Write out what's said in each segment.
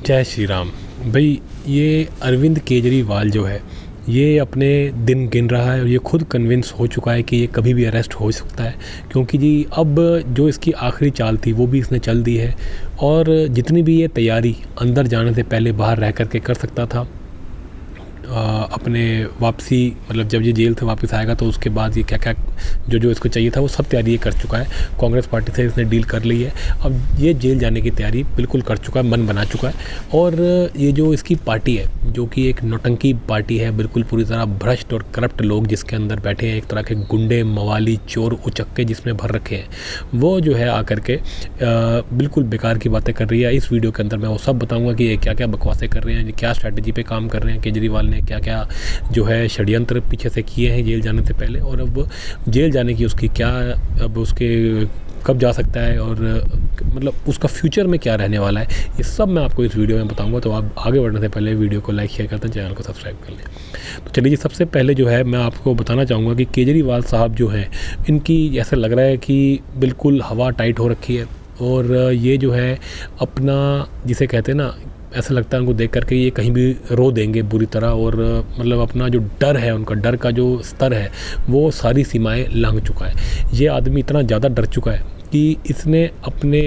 जय श्री राम। भाई ये अरविंद केजरीवाल जो है ये अपने दिन गिन रहा है और ये खुद कन्विंस हो चुका है कि ये कभी भी अरेस्ट हो सकता है, क्योंकि जी अब जो इसकी आखिरी चाल थी वो भी इसने चल दी है। और जितनी भी ये तैयारी अंदर जाने से पहले बाहर रह कर के कर सकता था, अपने वापसी मतलब जब ये जेल से वापस आएगा तो उसके बाद ये क्या क्या जो इसको चाहिए था वो सब तैयारी ये कर चुका है। कांग्रेस पार्टी से इसने डील कर ली है, अब ये जेल जाने की तैयारी बिल्कुल कर चुका है, मन बना चुका है। और ये जो इसकी पार्टी है जो कि एक नौटंकी पार्टी है, बिल्कुल पूरी तरह भ्रष्ट और करप्ट लोग जिसके अंदर बैठे हैं, एक तरह के गुंडे मवाली चोर उचक्के जिसमें भर रखे हैं, वो जो है आकर के बिल्कुल बेकार की बातें कर रही है। इस वीडियो के अंदर मैं वो सब बताऊँगा कि ये क्या क्या बकवासें कर रहे हैं, क्या स्ट्रैटेजी पे काम कर रहे हैं केजरीवाल ने, क्या क्या जो है षड्यंत्र पीछे से किए हैं जेल जाने से पहले, और अब जेल जाने की उसकी क्या, अब उसके कब जा सकता है और मतलब उसका फ्यूचर में क्या रहने वाला है, ये सब मैं आपको इस वीडियो में बताऊंगा। तो आप आगे बढ़ने से पहले वीडियो को लाइक शेयर करते हैं, चैनल को सब्सक्राइब कर लें। तो चलिए सबसे पहले जो है मैं आपको बताना चाहूँगा कि केजरीवाल साहब जो हैं इनकी ऐसा लग रहा है कि बिल्कुल हवा टाइट हो रखी है, और ये जो है अपना जिसे कहते हैं ना, ऐसा लगता है उनको देख करके ये कहीं भी रो देंगे बुरी तरह, और मतलब अपना जो डर है, उनका डर का जो स्तर है वो सारी सीमाएं लांघ चुका है। ये आदमी इतना ज़्यादा डर चुका है कि इसने अपने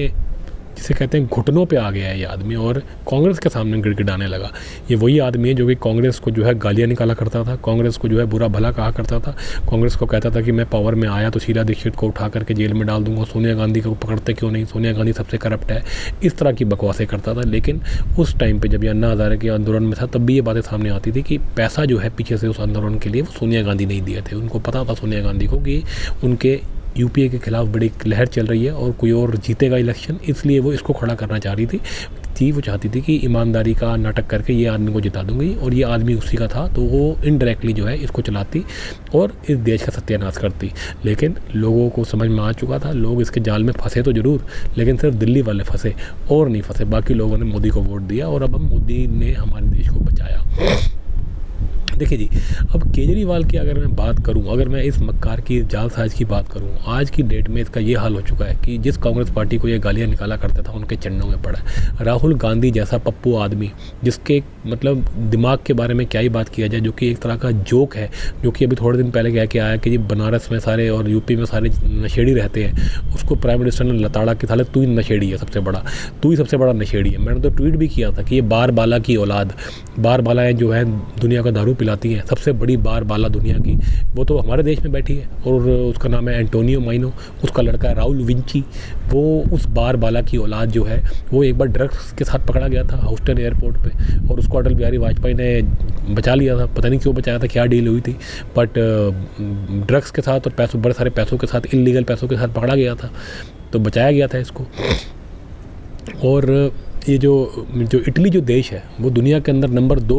जिसे कहते हैं घुटनों पे आ गया है ये आदमी, और कांग्रेस के सामने गिड़गिड़ाने लगा। ये वही आदमी है जो कि कांग्रेस को जो है गालियाँ निकाला करता था, कांग्रेस को जो है बुरा भला कहा करता था, कांग्रेस को कहता था कि मैं पावर में आया तो शीला दीक्षित को उठा करके जेल में डाल दूंगा, सोनिया गांधी को पकड़ते क्यों नहीं, सोनिया गांधी सबसे करप्ट है, इस तरह की बकवासें करता था। लेकिन उस टाइम पर जब ये अन्ना हज़ारे के आंदोलन में था तब भी ये बातें सामने आती थी कि पैसा जो है पीछे से उस आंदोलन के लिए वो सोनिया गांधी नहीं दिए थे। उनको पता था सोनिया गांधी को कि उनके यूपीए के खिलाफ बड़ी लहर चल रही है और कोई और जीतेगा इलेक्शन, इसलिए वो इसको खड़ा करना चाह रही थी। वो चाहती थी कि ईमानदारी का नाटक करके ये आदमी को जिता दूंगी, और ये आदमी उसी का था, तो वो इनडायरेक्टली जो है इसको चलाती और इस देश का सत्यानाश करती। लेकिन लोगों को समझ में आ चुका था, लोग इसके जाल में फंसे तो ज़रूर, लेकिन सिर्फ दिल्ली वाले फंसे और नहीं फंसे, बाकी लोगों ने मोदी को वोट दिया और अब मोदी ने हमारे देश को बचाया। देखिए जी, अब केजरीवाल की अगर मैं बात करूं, अगर मैं इस मक्कार की जालसाज की बात करूं, आज की डेट में इसका ये हाल हो चुका है कि जिस कांग्रेस पार्टी को ये गालियां निकाला करता था उनके चरणों में पड़ा है। राहुल गांधी जैसा पप्पू आदमी जिसके मतलब दिमाग के बारे में क्या ही बात किया जाए, जो कि एक तरह का जोक है, जो कि अभी थोड़े दिन पहले कह के आया कि जी बनारस में सारे और यूपी में सारे नशेड़ी रहते हैं, उसको प्राइम मिनिस्टर ने लताड़ा कि साले तू ही नशेड़ी है, तू ही सबसे बड़ा नशेड़ी है। मैंने तो ट्वीट भी किया था कि ये बार बाला की औलाद, बार बालाएँ जो है दुनिया का दारू पिलाती हैं, सबसे बड़ी बार बाला दुनिया की, वो तो हमारे देश में बैठी है, और उसका नाम है एंटोनियो माइनो, उसका लड़का है राहुल विंची। वो उस बार बाला की औलाद जो है वो एक बार ड्रग्स के साथ पकड़ा गया था ह्यूस्टन एयरपोर्ट पे, और उसको अटल बिहारी वाजपेयी ने बचा लिया था, पता नहीं क्यों बचाया था, क्या डील हुई थी, बट ड्रग्स के साथ और पैसों, बड़े सारे पैसों के साथ, इल्लीगल पैसों के साथ पकड़ा गया था, तो बचाया गया था इसको। और ये जो इटली जो देश है वो दुनिया के अंदर नंबर 2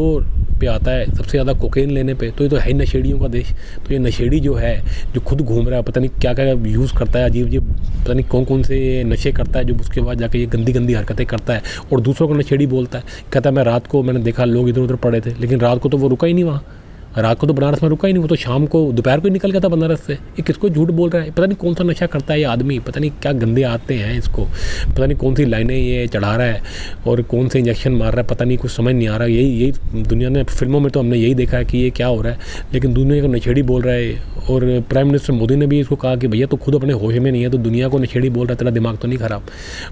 पे आता है सबसे ज़्यादा कोकेन लेने पे, तो ये तो है नशेड़ियों का देश। तो ये नशेड़ी जो है जो खुद घूम रहा है, पता नहीं क्या क्या यूज़ करता है, अजीब अजीब पता नहीं कौन कौन से नशे करता है, जो उसके बाद जाके ये गंदी गंदी हरकतें करता है और दूसरों को नशेड़ी बोलता है। कहता है मैं रात को, मैंने देखा लोग इधर उधर पड़े थे, लेकिन रात को तो वो रुका ही नहीं वहाँ, रात को तो बनारस में रुका ही नहीं, वो तो शाम को दोपहर को ही निकल गया था बनारस से। ये किसको झूठ बोल रहा है, पता नहीं कौन सा नशा करता है ये आदमी, पता नहीं क्या गंदे आते हैं इसको, पता नहीं कौन सी लाइनें ये चढ़ा रहा है और कौन से इंजेक्शन मार रहा है, पता नहीं, कुछ समझ नहीं आ रहा। यही दुनिया ने फिल्मों में तो हमने यही देखा है कि ये क्या हो रहा है, लेकिन दुनिया को नशेड़ी बोल रहा है। और प्राइम मिनिस्टर मोदी ने भी इसको कहा कि भैया तो खुद अपने होश में नहीं है, तो दुनिया को नशेड़ी बोल रहा है, तेरा दिमाग तो नहीं ख़राब।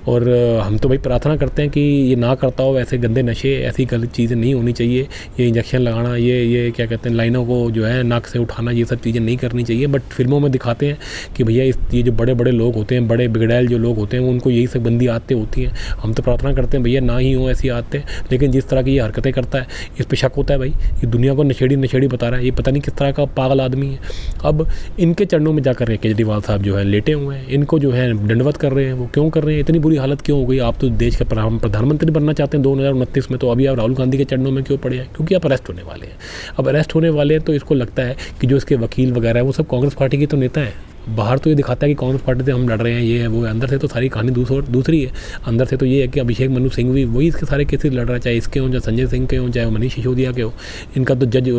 और हम तो भाई प्रार्थना करते हैं कि ये ना करता हो, ऐसे गंदे नशे, ऐसी गलत चीज़ें नहीं होनी चाहिए, ये इंजेक्शन लगाना, ये क्या कहते हैं लाइनों को जो है नाक से उठाना, ये सब चीज़ें नहीं करनी चाहिए। बट फिल्मों में दिखाते हैं कि भैया ये जो बड़े बड़े लोग होते हैं, बड़े बिगड़ैल जो लोग होते हैं, उनको यही सब गंदी आदतें होती हैं। हम तो प्रार्थना करते हैं भैया ना ही हो ऐसी आदतें, लेकिन जिस तरह की ये हरकतें करता है इस पर शक होता है भाई, ये दुनिया को नशेड़ी बता रहा है, ये पता नहीं किस तरह का पागल आदमी है। अब इनके चरणों में जाकर केजरीवाल साहब जो है लेटे हुए हैं, इनको जो है दंडवत कर रहे हैं। वो क्यों कर रहे हैं, इतनी बुरी हालत क्यों हो गई? आप तो देश के प्रधानमंत्री बनना चाहते हैं 2029 में, तो अभी आप राहुल गांधी के चरणों में क्यों पड़े हैं? क्योंकि आप अरेस्ट होने वाले हैं। अब अरेस्ट होने वाले हैं तो इसको लगता है कि जो इसके वकील वगैरह हैं वो सब कांग्रेस पार्टी के तो नेता हैं। बाहर तो ये दिखाता है कि कांग्रेस पार्टी से हम लड़ रहे हैं, ये है वो है, अंदर से तो सारी कहानी दूसरी है। अंदर से तो ये है कि अभिषेक मनु सिंह भी वही इसके सारे केसेस लड़ रहा है, चाहे इसके हों, चाहे संजय सिंह के हों, चाहे मनीष सिसोदिया के हो। इनका तो जज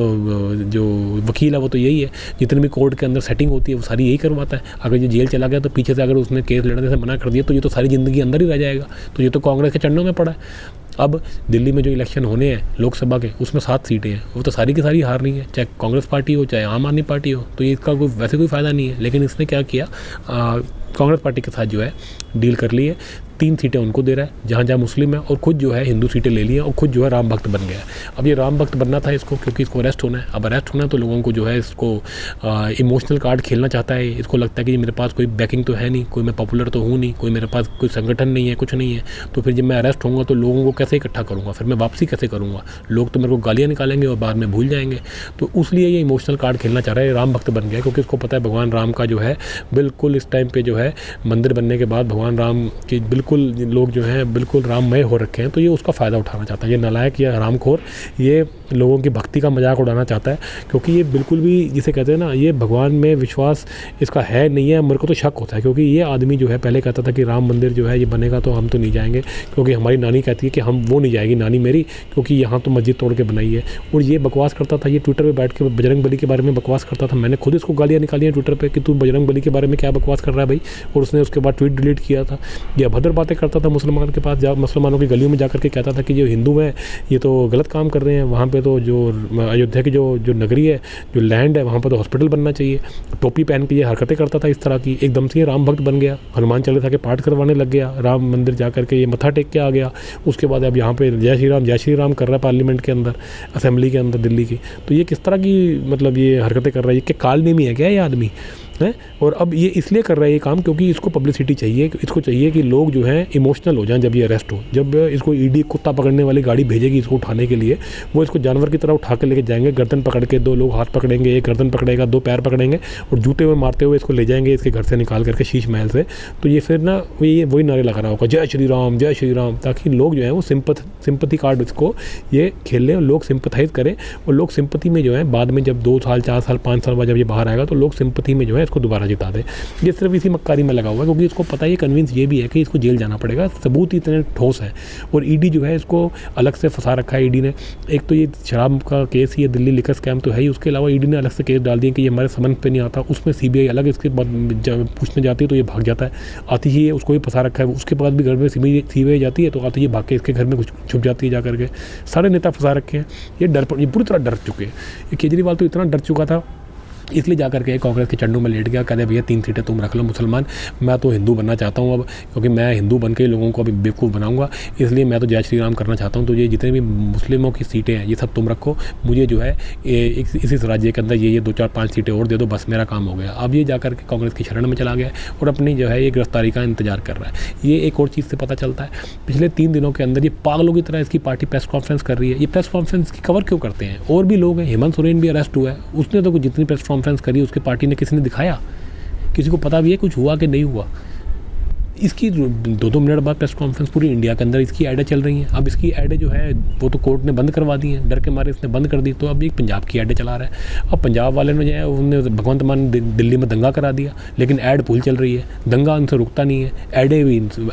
जो वकील है वो तो यही है, जितनी भी कोर्ट के अंदर सेटिंग होती है वो सारी यही करवाता है। अगर ये जेल चला गया तो पीछे से अगर उसने केस लड़ने से मना कर दिया तो ये तो सारी ज़िंदगी अंदर ही रह जाएगा। तो ये तो कांग्रेस के चरणों में पड़ा है। अब दिल्ली में जो इलेक्शन होने हैं लोकसभा के, उसमें 7 सीटें हैं, वो तो सारी की सारी हार रही हैं, चाहे कांग्रेस पार्टी हो चाहे आम आदमी पार्टी हो, तो ये इसका वैसे कोई फ़ायदा नहीं है। लेकिन इसने क्या किया, कांग्रेस पार्टी के साथ जो है डील कर ली है, 3 सीटें उनको दे रहा है जहाँ जहाँ मुस्लिम है, और खुद जो है हिंदू सीटें ले ली हैं, और खुद जो है राम भक्त बन गया है। अब ये राम भक्त बनना था इसको, क्योंकि इसको अरेस्ट होना है। अब अरेस्ट होना है तो लोगों को जो है इसको इमोशनल कार्ड खेलना चाहता है। इसको लगता है कि मेरे पास कोई बैकिंग तो है नहीं, कोई मैं पॉपुलर तो हूँ नहीं, कोई मेरे पास कोई संगठन नहीं है, कुछ नहीं है, तो फिर जब मैं अरेस्ट होऊंगा तो लोगों को कैसे इकट्ठा करूँगा, फिर मैं वापसी कैसे करूँगा, लोग तो मेरे को गालियाँ निकालेंगे और बाद में भूल जाएंगे। तो उसलिए ये इमोशनल कार्ड खेलना चाह रहा है, राम भक्त बन गया, क्योंकि इसको पता है भगवान राम का जो है बिल्कुल इस टाइम पर जो है मंदिर बनने के बाद भगवान राम के बिल्कुल लोग जो हैं बिल्कुल राममय हो रखे हैं, तो ये उसका फ़ायदा उठाना चाहता है। ये नालायक या हरामखोर ये लोगों की भक्ति का मजाक उड़ाना चाहता है, क्योंकि ये बिल्कुल भी जिसे कहते हैं ना, ये भगवान में विश्वास इसका है नहीं है। मेरे को तो शक होता है, क्योंकि ये आदमी जो है पहले कहता था कि राम मंदिर जो है ये बनेगा तो हम तो नहीं जाएंगे, क्योंकि हमारी नानी कहती है कि हम वो नहीं जाएगी नानी मेरी, क्योंकि यहाँ तो मस्जिद तोड़ के बनाई है। और ये बकवास करता था, ये ट्विटर पर बैठ के बजरंग बली के बारे में बकवास करता था। मैंने खुद इसको गालियाँ निकाली हैं ट्विटर पर कि तू बजरंग बली के बारे में क्या बकवास कर रहा है भाई, और उसने उसके बाद ट्वीट डिलीट किया था। ये अभद्र बातें करता था, मुसलमान के पास मुसलमानों की गलियों में जाकर के कहता था कि जो हिंदू हैं ये तो गलत काम कर रहे हैं, वहाँ पे तो जो अयोध्या की जो नगरी है, जो लैंड है, वहाँ पर तो हॉस्पिटल बनना चाहिए। टोपी पहन के ये हरकतें करता था इस तरह की। एकदम से ये राम भक्त बन गया, हनुमान चालीसा के पाठ करवाने लग गया, राम मंदिर जा करके ये मत्था टेक के आ गया। उसके बाद अब यहाँ पे जय श्री राम कर रहा है पार्लियामेंट के अंदर, असेंबली के अंदर दिल्ली की। तो ये किस तरह की मतलब ये हरकतें कर रहा है, ये क्या कालनेमी है क्या ये आदमी है? और अब ये इसलिए कर रहा है ये काम क्योंकि इसको पब्लिसिटी चाहिए, इसको चाहिए कि लोग जो हैं इमोशनल हो जाएं जब ये अरेस्ट हो। जब इसको ईडी कुत्ता पकड़ने वाली गाड़ी भेजेगी इसको उठाने के लिए, वो इसको जानवर की तरह उठा के लेके जाएंगे, गर्दन पकड़ के, 2 लोग हाथ पकड़ेंगे, एक गर्दन पकड़ेगा, 2 पैर पकड़ेंगे और जूते हुए मारते हुए इसको ले जाएंगे इसके घर से निकाल करके, शीश महल से। तो ये फिर ना ये वही नारे लगा रहा होगा जय श्री राम, ताकि लोग जो है वो सिंपथी कार्ड इसको ये खेल लें, लोग सिंपथाइज करें, और लोग सिंपथी में जो है बाद में जब 2 साल 4 साल 5 साल बाद जब ये बाहर आएगा तो लोग सिंपथी में जो है इसको दोबारा जिता दें। ये सिर्फ इसी मक्कारी में लगा हुआ है, क्योंकि इसको पता है, ये कन्विंस ये भी है कि इसको जेल जाना पड़ेगा, सबूत इतने ठोस है। और ईडी जो है इसको अलग से फंसा रखा है ईडी ने। एक तो ये शराब का केस ही है, दिल्ली लिकर स्कैम तो है ही, उसके अलावा ईडी ने अलग से केस डाल दिए कि ये हमारे समन पे नहीं आता, उसमें सीबीआई अलग इसके बाद पूछने जाती है तो ये भाग जाता है, आती ही है उसको भी फंसा रखा है। उसके बाद भी घर में सीबीआई जाती है तो आती है भाग के इसके घर में कुछ छुप जाती है जाकर के। सारे नेता फंसा रखे हैं, ये पूरी तरह डर चुके हैं। ये केजरीवाल तो इतना डर चुका था, इसलिए जाकर के कांग्रेस के चंडू में लेट गया, कहते भैया 3 सीटें तुम रख लो मुसलमान, मैं तो हिंदू बनना चाहता हूँ अब, क्योंकि मैं हिंदू बन के लोगों को अभी बेवकूफ़ बनाऊंगा, इसलिए मैं तो जय श्री राम करना चाहता हूँ। तो ये जितने भी मुस्लिमों की सीटें हैं ये सब तुम रखो, मुझे जो है इसी राज्य के अंदर ये 2 4 5 सीटें और दे दो, बस मेरा काम हो गया। अब ये जाकर के कांग्रेस की शरण में चला गया और अपनी जो है ये गिरफ्तारी का इंतजार कर रहा है। ये एक और चीज़ से पता चलता है, पिछले 3 दिनों के अंदर ये पागलों की तरह इसकी पार्टी प्रेस कॉन्फ्रेंस कर रही है। ये प्रेस कॉन्फ्रेंस की कवर क्यों करते हैं? और भी लोग हैं, हेमंत सोरेन भी अरेस्ट हुआ है, उसने तो जितनी प्रेस कॉन्फ्रेंस करी उसके पार्टी ने किसी ने दिखाया? किसी को पता भी है कुछ हुआ कि नहीं हुआ? इसकी 2-2 मिनट बाद प्रेस कॉन्फ्रेंस पूरी इंडिया के अंदर इसकी ऐडें चल रही हैं। अब इसकी ऐडें जो है वो तो कोर्ट ने बंद करवा दी हैं, डर के मारे इसने बंद कर दी। तो अब एक पंजाब की ऐडें चला रहा है। अब पंजाब वाले ने जो है उन्होंने भगवंत मान दिल्ली में दंगा करा दिया, लेकिन ऐड फुल चल रही है, दंगा उनसे रुकता नहीं है।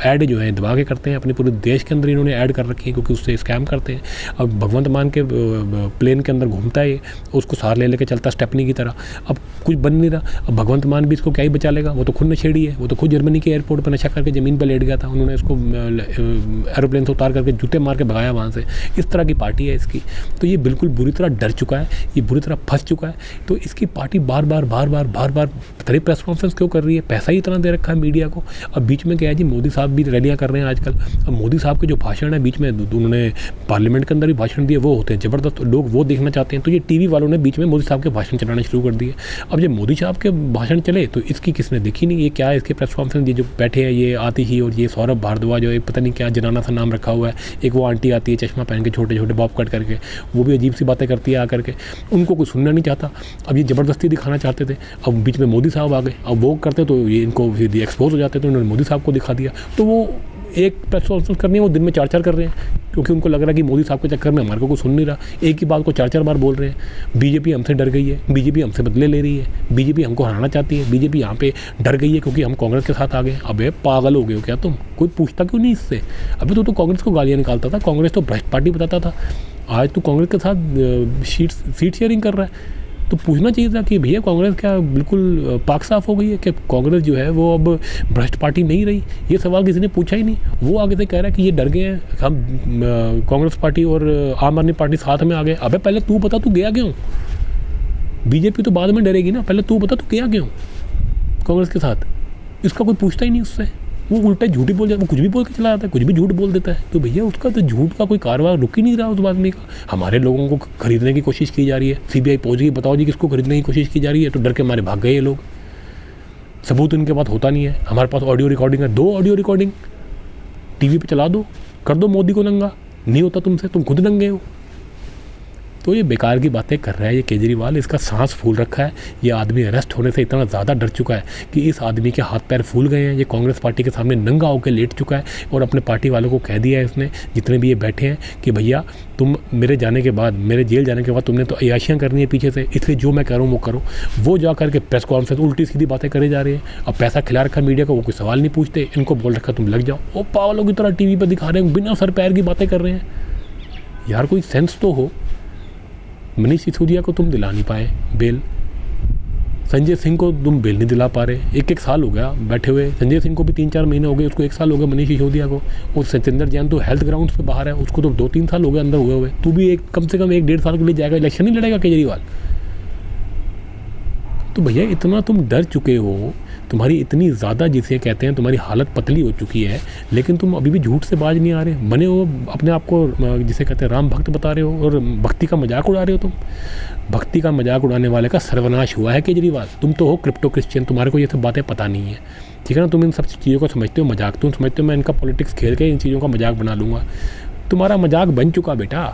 ऐडें जो है दबा के करते हैं, अपने पूरे देश के अंदर इन्होंने ऐड कर रखी है क्योंकि उससे स्कैम करते हैं। अब भगवंत मान के प्लेन के अंदर घूमता है, उसको सार ले लेके चलता स्टेपनी की तरह। अब कुछ बन नहीं रहा, अब भगवंत मान भी इसको क्या ही बचा लेगा, वो तो खुद नशेड़ी है, वो तो खुद जर्मनी के एयरपोर्ट पर नशा करके ज़मीन पर लेट गया था, उन्होंने इसको एरोप्लेन से उतार करके जूते मार के भगाया वहाँ से। इस तरह की पार्टी है इसकी। तो ये बिल्कुल बुरी तरह डर चुका है, ये बुरी तरह फंस चुका है। तो इसकी पार्टी बार बार तरह प्रेस कॉन्फ्रेंस क्यों कर रही है? पैसा ही इतना दे रखा है मीडिया को। अब बीच में क्या है जी, मोदी साहब भी रैलियाँ कर रहे हैं आजकल। अब मोदी साहब के जो भाषण है बीच में, उन्होंने पार्लियामेंट के अंदर भी भाषण दिए, वो होते हैं ज़बरदस्त, लोग वो देखना चाहते हैं। तो ये टीवी वालों ने बीच में मोदी साहब के भाषण चलाना शुरू कर दिए। अब जब मोदी साहब के भाषण चले तो इसकी किसने देखी नहीं, ये क्या है इसके प्रेस कॉन्फ्रेंस, ये जो बैठे हैं ये आती ही, और ये सौरभ भारद्वाज जो एक पता नहीं क्या जनाना सा नाम रखा हुआ है, एक वो आंटी आती है चश्मा पहन के छोटे छोटे बॉब कट करके, वो भी अजीब सी बातें करती है आकर के, उनको कोई सुनना नहीं चाहता। अब ये ज़बरदस्ती दिखाना चाहते थे, अब बीच में मोदी साहब आ गए, अब वो करते तो ये इनको एक्सपोज हो जाते, तो उन्होंने मोदी साहब को दिखा दिया। तो वो एक प्रेस कॉन्फ्रेंस करनी है वो दिन में 4-4 कर रहे हैं, क्योंकि उनको लग रहा है कि मोदी साहब के चक्कर में हमारे को कोई सुन नहीं रहा, एक ही बात को 4-4 बार बोल रहे हैं। बीजेपी हमसे डर गई है, बीजेपी हमसे बदले ले रही है, बीजेपी हमको हराना चाहती है, बीजेपी यहाँ पे डर गई है क्योंकि हम कांग्रेस के साथ आ गए। अबे पागल हो गए हो क्या तुम? कोई पूछता क्यों नहीं इससे? अभी तो कांग्रेस को गालियाँ निकालता था, कांग्रेस तो भ्रष्ट पार्टी बताता था, आज तो कांग्रेस के साथ सीट शेयरिंग कर रहा है। तो पूछना चाहिए था कि भैया कांग्रेस क्या बिल्कुल पाक साफ हो गई है कि कांग्रेस जो है वो अब भ्रष्ट पार्टी नहीं रही? ये सवाल किसी ने पूछा ही नहीं। वो आगे से कह रहा है कि ये डर गए हैं, हम कांग्रेस पार्टी और आम आदमी पार्टी साथ में आ गए। अबे पहले तू बता तू गया क्यों? बीजेपी तो बाद में डरेगी ना, पहले तू बता तू गया क्यों कांग्रेस के साथ? इसका कोई पूछता ही नहीं उससे, वो उल्टा झूठी बोल जाता है, वो कुछ भी बोल के चला जाता है, कुछ भी झूठ बोल देता है। तो भैया उसका तो झूठ का कोई कारोबार रुक ही नहीं रहा उस आदमी का। हमारे लोगों को खरीदने की कोशिश की जा रही है, सीबीआई पहुंच गई, बताओ जी किसको खरीदने की कोशिश की जा रही है, तो डर के मारे भाग गए ये लोग। सबूत इनके पास होता नहीं है, हमारे पास ऑडियो रिकॉर्डिंग है, 2 ऑडियो रिकॉर्डिंग टीवी पे चला दो, कर दो मोदी को नंगा, नहीं होता तुमसे, तुम खुद नंगे हो। तो ये बेकार की बातें कर रहा है ये केजरीवाल, इसका सांस फूल रखा है। ये आदमी अरेस्ट होने से इतना ज़्यादा डर चुका है कि इस आदमी के हाथ पैर फूल गए हैं। ये कांग्रेस पार्टी के सामने नंगा होकर लेट चुका है और अपने पार्टी वालों को कह दिया है इसने, जितने भी ये बैठे हैं, कि भैया तुम मेरे जाने के बाद, मेरे जेल जाने के बाद तुमने तो अय्याशियाँ करनी है पीछे से, इसलिए जो मैं कह रहा हूँ वो करो। वो जा करके प्रेस कॉन्फ्रेंस उल्टी सीधी बातें करे जा रहे हैं। अब पैसा खिला रखा मीडिया को, वो कोई सवाल नहीं पूछते, इनको बोल रखा तुम लग जाओ। वो पागलों की तरह टीवी पर दिखा रहे हैं, बिना सर पैर की बातें कर रहे हैं। यार कोई सेंस तो हो। मनीष सिसोदिया को तुम दिला नहीं पाए बेल, संजय सिंह को तुम बेल नहीं दिला पा रहे, 1 साल हो गया बैठे हुए। संजय सिंह को भी 3-4 महीने हो गए, उसको 1 साल हो गया मनीष सिसोदिया को। और सत्येंद्र जैन तो हेल्थ ग्राउंड्स पे बाहर है, उसको तो 2-3 साल हो गए अंदर हुए। तू भी कम से कम 1-1.5 साल के लिए जाएगा, इलेक्शन नहीं लड़ेगा केजरीवाल। तो भैया इतना तुम डर चुके हो, तुम्हारी इतनी ज़्यादा, जिसे कहते हैं तुम्हारी हालत पतली हो चुकी है, लेकिन तुम अभी भी झूठ से बाज नहीं आ रहे। बने हो अपने आप को जिसे कहते हैं राम भक्त बता रहे हो और भक्ति का मजाक उड़ा रहे हो तुम। भक्ति का मजाक उड़ाने वाले का सर्वनाश हुआ है केजरीवाल। तुम तो हो क्रिप्टो क्रिश्चियन, तुम्हारे को ये सब बातें पता नहीं है, ठीक है ना। तुम इन सब चीज़ों को समझते हो मजाक, तुम समझते हो मैं इनका पॉलिटिक्स खेल के इन चीज़ों का मजाक बना लूँगा। तुम्हारा मजाक बन चुका बेटा,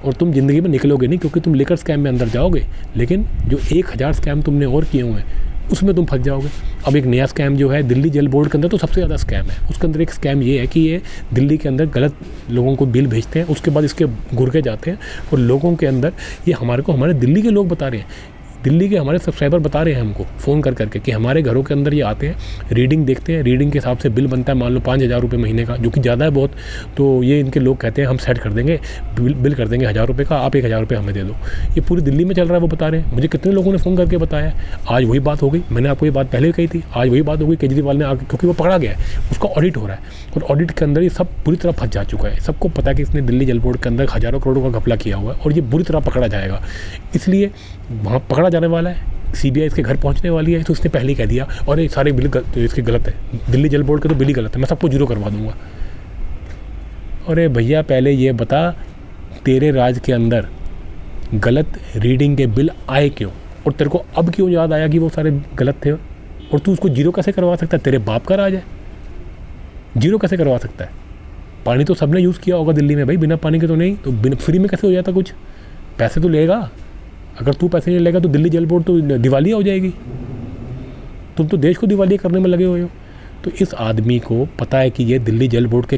और तुम ज़िंदगी में निकलोगे नहीं, क्योंकि तुम लिकर स्कैम में अंदर जाओगे, लेकिन जो 1000 स्कैम तुमने और किए हुए हैं उसमें तुम फंस जाओगे। अब एक नया स्कैम जो है दिल्ली जल बोर्ड के अंदर, तो सबसे ज़्यादा स्कैम है। उसके अंदर एक स्कैम ये है कि ये दिल्ली के अंदर गलत लोगों को बिल भेजते हैं, उसके बाद इसके गुर्गे जाते हैं और लोगों के अंदर, ये हमारे दिल्ली के लोग बता रहे हैं, दिल्ली के हमारे सब्सक्राइबर बता रहे हैं हमको फ़ोन कर करके कि हमारे घरों के अंदर ये आते हैं, रीडिंग देखते हैं, रीडिंग के हिसाब से बिल बनता है, मान लो 5,000 रुपये महीने का, जो कि ज़्यादा है बहुत। तो ये इनके लोग कहते हैं हम सेट कर देंगे, बिल कर देंगे 1000 रुपये का, आप 1000 रुपये हमें दे दो। ये पूरी दिल्ली में चल रहा है, वो बता रहे हैं। मुझे कितने लोगों ने फ़ोन करके बताया। आज वही बात हो गई, मैंने आपको ये बात पहले कही थी, आज वही बात हो गई। केजरीवाल ने आगे, क्योंकि वो पकड़ा गया है, उसका ऑडिट हो रहा है और ऑडिट के अंदर ये सब बुरी तरह फंस जा चुका है। सबको पता है कि इसने दिल्ली जल बोर्ड के अंदर हज़ारों करोड़ों का घपला किया हुआ है और ये बुरी तरह पकड़ा जाएगा, इसलिए वहाँ पकड़ा जाने वाला है। सीबीआई इसके घर पहुंचने वाली है, तो उसने पहले ही कह दिया और ये सारे बिल इसके गलत है, दिल्ली जल बोर्ड के तो बिल ही गलत है, मैं सबको 0 करवा दूंगा। अरे भैया पहले ये बता, तेरे राज के अंदर गलत रीडिंग के बिल आए क्यों, और तेरे को अब क्यों याद आया कि वो सारे गलत थे, और तू उसको 0 कैसे करवा सकता है? तेरे बाप का राज है, 0 कैसे करवा सकता है? पानी तो सबने यूज़ किया होगा दिल्ली में भाई, बिना पानी के तो नहीं, तो बिना फ्री में कैसे हो जाता कुछ? पैसे तो लेगा, अगर तू पैसे नहीं लेगा तो दिल्ली जल बोर्ड तो दिवालिया हो जाएगी। तुम तो देश को दिवालिया करने में लगे हुए हो। तो इस आदमी को पता है कि ये दिल्ली जल बोर्ड के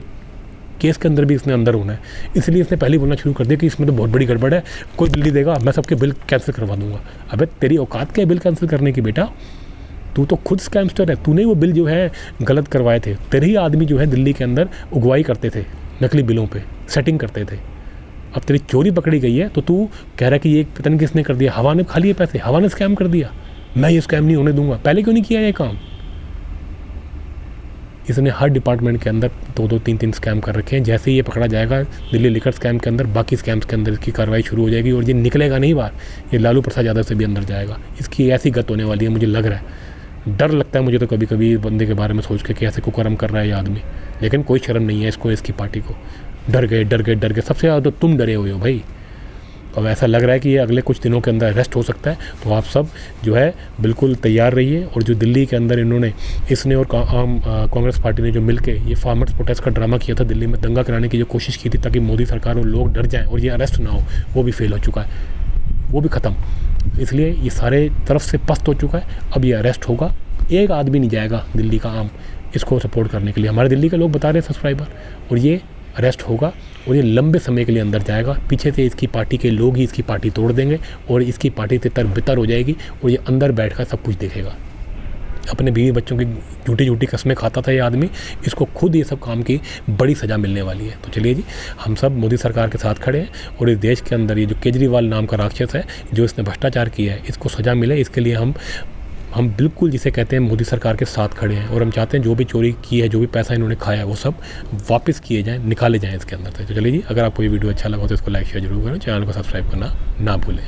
केस के अंदर भी इसने अंदर होना है, इसलिए इसने पहले बोलना शुरू कर दिया कि इसमें तो बहुत बड़ी गड़बड़ है, कोई दिल्ली देगा मैं सबके बिल कैंसिल करवा दूंगा। अबे तेरी औकात क्या है बिल कैंसिल करने की बेटा? तू तो खुद स्कैमस्टर है, तूने वो बिल जो है गलत करवाए थे। तेरे ही आदमी जो है दिल्ली के अंदर उगवाई करते थे, नकली बिलों पर सेटिंग करते थे। अब तेरी चोरी पकड़ी गई है तो तू कह रहा है कि ये पता नहीं किसने कर दिया, हवा ने खा लिए पैसे, हवा ने स्कैम कर दिया, मैं ये स्कैम नहीं होने दूंगा। पहले क्यों नहीं किया ये काम? इसने हर डिपार्टमेंट के अंदर 2-2, 3-3 स्कैम कर रखे हैं। जैसे ही ये पकड़ा जाएगा दिल्ली लिकर स्कैम के अंदर, बाकी स्कैम्स के अंदर इसकी कार्रवाई शुरू हो जाएगी और ये निकलेगा नहीं बाहर, ये लालू प्रसाद यादव से भी अंदर जाएगा। इसकी ऐसी गत होने वाली है, मुझे लग रहा है, डर लगता है मुझे तो कभी कभी बंदे के बारे में सोच के कि ऐसे कुकर्म कर रहा है ये आदमी, लेकिन कोई शर्म नहीं है इसको, इसकी पार्टी को। डर गए, सबसे ज़्यादा तो तुम डरे हुए हो भाई। अब ऐसा लग रहा है कि ये अगले कुछ दिनों के अंदर अरेस्ट हो सकता है, तो आप सब जो है बिल्कुल तैयार रहिए। और जो दिल्ली के अंदर इन्होंने, इसने और कांग्रेस पार्टी ने जो मिलके ये फार्मर्स प्रोटेस्ट का ड्रामा किया था, दिल्ली में दंगा कराने की जो कोशिश की थी ताकि मोदी सरकार और लोग डर जाएं और ये अरेस्ट ना हो, वो भी फेल हो चुका है, वो भी ख़त्म। इसलिए ये सारे तरफ से पस्त हो चुका है। अब ये अरेस्ट होगा, एक आदमी नहीं जाएगा दिल्ली का आम इसको सपोर्ट करने के लिए, हमारे दिल्ली के लोग बता रहे हैं सब्सक्राइबर, और ये अरेस्ट होगा और ये लंबे समय के लिए अंदर जाएगा। पीछे से इसकी पार्टी के लोग ही इसकी पार्टी तोड़ देंगे और इसकी पार्टी तितर बितर हो जाएगी और ये अंदर बैठकर सब कुछ देखेगा। अपने बीवी बच्चों की झूठी झूठी कस्में खाता था ये आदमी, इसको खुद ये सब काम की बड़ी सज़ा मिलने वाली है। तो चलिए जी, हम सब मोदी सरकार के साथ खड़े हैं और इस देश के अंदर ये जो केजरीवाल नाम का राक्षस है, जो इसने भ्रष्टाचार किया है, इसको सज़ा मिले, इसके लिए हम बिल्कुल जिसे कहते हैं मोदी सरकार के साथ खड़े हैं। और हम चाहते हैं जो भी चोरी की है, जो भी पैसा इन्होंने खाया है, वो सब वापस किए जाएँ, निकाले जाएँ इसके अंदर से। तो चलिए जी, अगर आपको ये वीडियो अच्छा लगा तो इसको लाइक शेयर जरूर करें, चैनल को सब्सक्राइब करना ना भूलें।